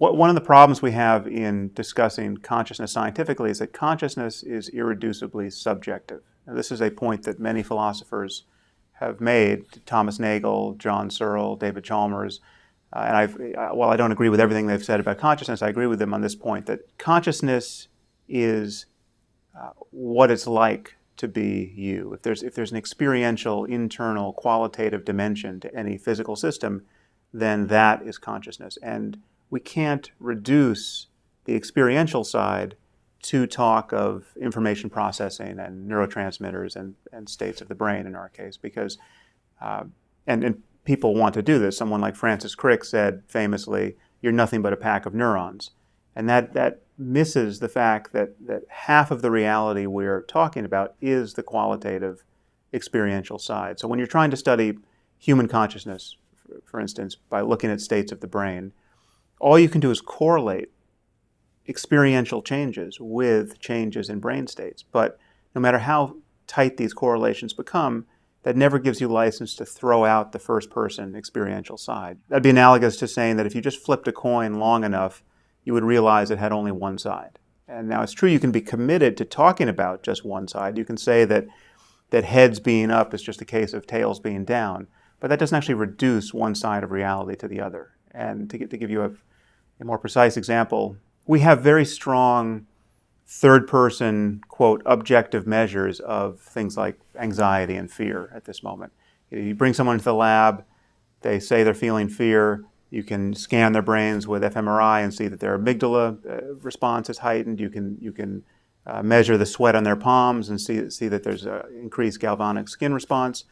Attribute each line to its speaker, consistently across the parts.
Speaker 1: One of the problems we have in discussing consciousness scientifically is that consciousness is irreducibly subjective. And this is a point that many philosophers have made, Thomas Nagel, John Searle, David Chalmers, while I don't agree with everything they've said about consciousness, I agree with them on this point, that consciousness is what it's like to be you. If there's an experiential, internal, qualitative dimension to any physical system, then that is consciousness. And we can't reduce the experiential side to talk of information processing and neurotransmitters and states of the brain in our case, because, and people want to do this. Someone like Francis Crick said famously, "You're nothing but a pack of neurons." And that misses the fact that half of the reality we're talking about is the qualitative experiential side. So when you're trying to study human consciousness, for instance, by looking at states of the brain, all you can do is correlate experiential changes with changes in brain states. But no matter how tight these correlations become, that never gives you license to throw out the first-person experiential side. That'd be analogous to saying that if you just flipped a coin long enough, you would realize it had only one side. And now it's true you can be committed to talking about just one side. You can say that heads being up is just a case of tails being down, but that doesn't actually reduce one side of reality to the other. And to give you a more precise example, we have very strong third-person, quote, objective measures of things like anxiety and fear at this moment. You bring someone into the lab, they say they're feeling fear, you can scan their brains with fMRI and see that their amygdala response is heightened. You can measure the sweat on their palms and see that there's an increased galvanic skin response.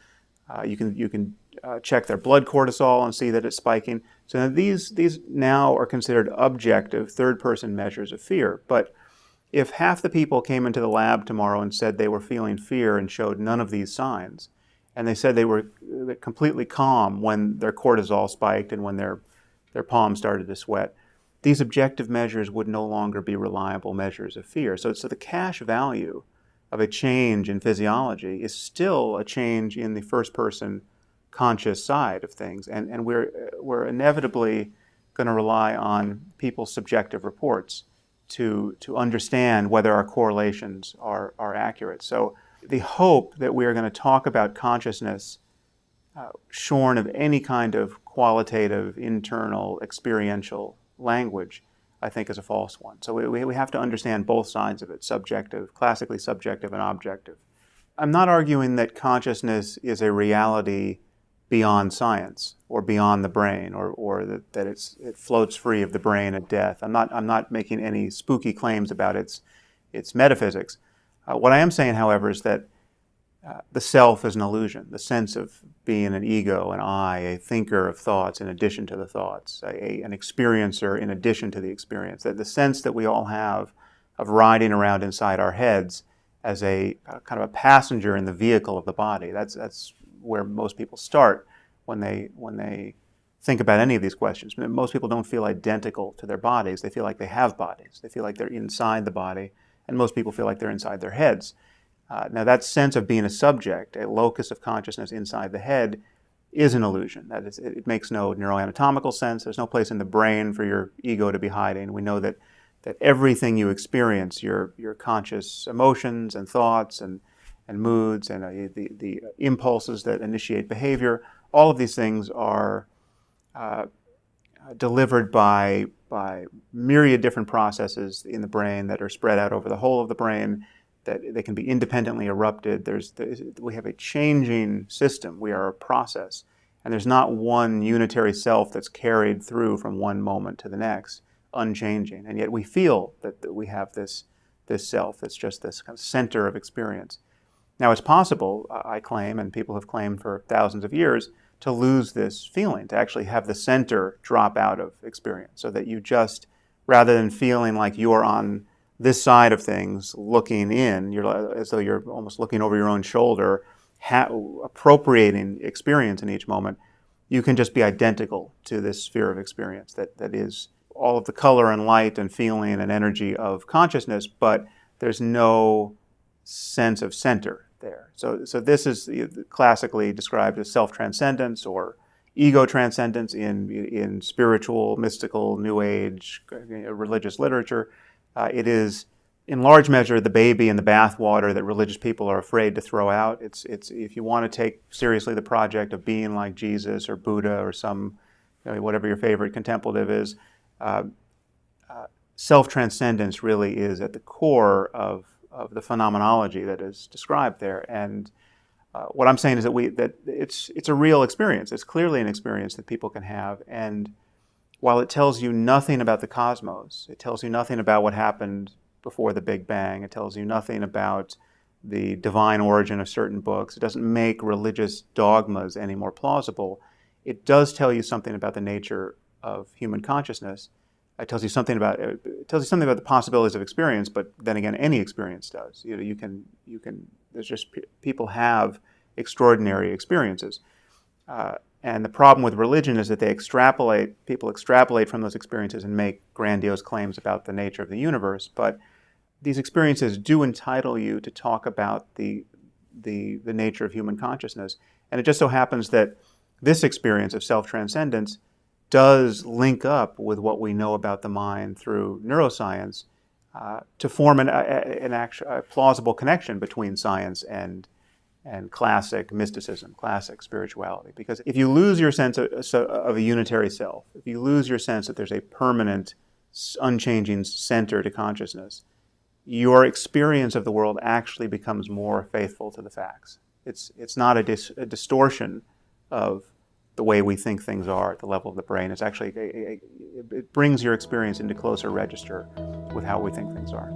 Speaker 1: You can check their blood cortisol and see that it's spiking. So these now are considered objective third-person measures of fear. But if half the people came into the lab tomorrow and said they were feeling fear and showed none of these signs, and they said they were completely calm when their cortisol spiked and when their palms started to sweat, these objective measures would no longer be reliable measures of fear. So the cash value of a change in physiology is still a change in the first-person conscious side of things, and we're inevitably going to rely on people's subjective reports to understand whether our correlations are accurate. So the hope that we are going to talk about consciousness shorn of any kind of qualitative, internal, experiential language, I think is a false one. So we have to understand both sides of it, subjective, classically subjective and objective. I'm not arguing that consciousness is a reality beyond science or beyond the brain or that it floats free of the brain at death. I'm not making any spooky claims about its metaphysics. What I am saying, however, is that the self is an illusion, the sense of being an ego, an I, a thinker of thoughts in addition to the thoughts, an experiencer in addition to the experience, that the sense that we all have of riding around inside our heads as a kind of a passenger in the vehicle of the body. That's where most people start when they think about any of these questions. Most people don't feel identical to their bodies. They feel like they have bodies. They feel like they're inside the body, and most people feel like they're inside their heads. Now that sense of being a subject, a locus of consciousness inside the head, is an illusion. That is, it makes no neuroanatomical sense. There's no place in the brain for your ego to be hiding. We know that everything you experience, your conscious emotions and thoughts and moods and the impulses that initiate behavior, all of these things are delivered by myriad different processes in the brain that are spread out over the whole of the brain, that they can be independently erupted. We have a changing system. We are a process. And there's not one unitary self that's carried through from one moment to the next, unchanging. And yet we feel that we have this self that's just this kind of center of experience. Now it's possible, I claim, and people have claimed for thousands of years, to lose this feeling, to actually have the center drop out of experience, so that you just, rather than feeling like you're on this side of things looking in, as though you're almost looking over your own shoulder, appropriating experience in each moment, you can just be identical to this sphere of experience that is all of the color and light and feeling and energy of consciousness, but there's no sense of center there. So this is classically described as self-transcendence or ego transcendence in spiritual, mystical, New Age, religious literature. It is, in large measure, the baby in the bathwater that religious people are afraid to throw out. It's if you want to take seriously the project of being like Jesus or Buddha or some, whatever your favorite contemplative is, self-transcendence really is at the core of the phenomenology that is described there. And what I'm saying is that it's a real experience. It's clearly an experience that people can have. And while it tells you nothing about the cosmos, it tells you nothing about what happened before the Big Bang, it tells you nothing about the divine origin of certain books, it doesn't make religious dogmas any more plausible, it does tell you something about the nature of human consciousness. It tells you something about the possibilities of experience, but then again, any experience does. You can. There's just people have extraordinary experiences, and the problem with religion is that people extrapolate from those experiences and make grandiose claims about the nature of the universe. But these experiences do entitle you to talk about the nature of human consciousness, and it just so happens that this experience of self-transcendence does link up with what we know about the mind through neuroscience to form a plausible connection between science and classic mysticism, classic spirituality. Because if you lose your sense of a unitary self, if you lose your sense that there's a permanent, unchanging center to consciousness, your experience of the world actually becomes more faithful to the facts. It's not a distortion of the way we think things are at the level of the brain. It's actually, it brings your experience into closer register with how we think things are.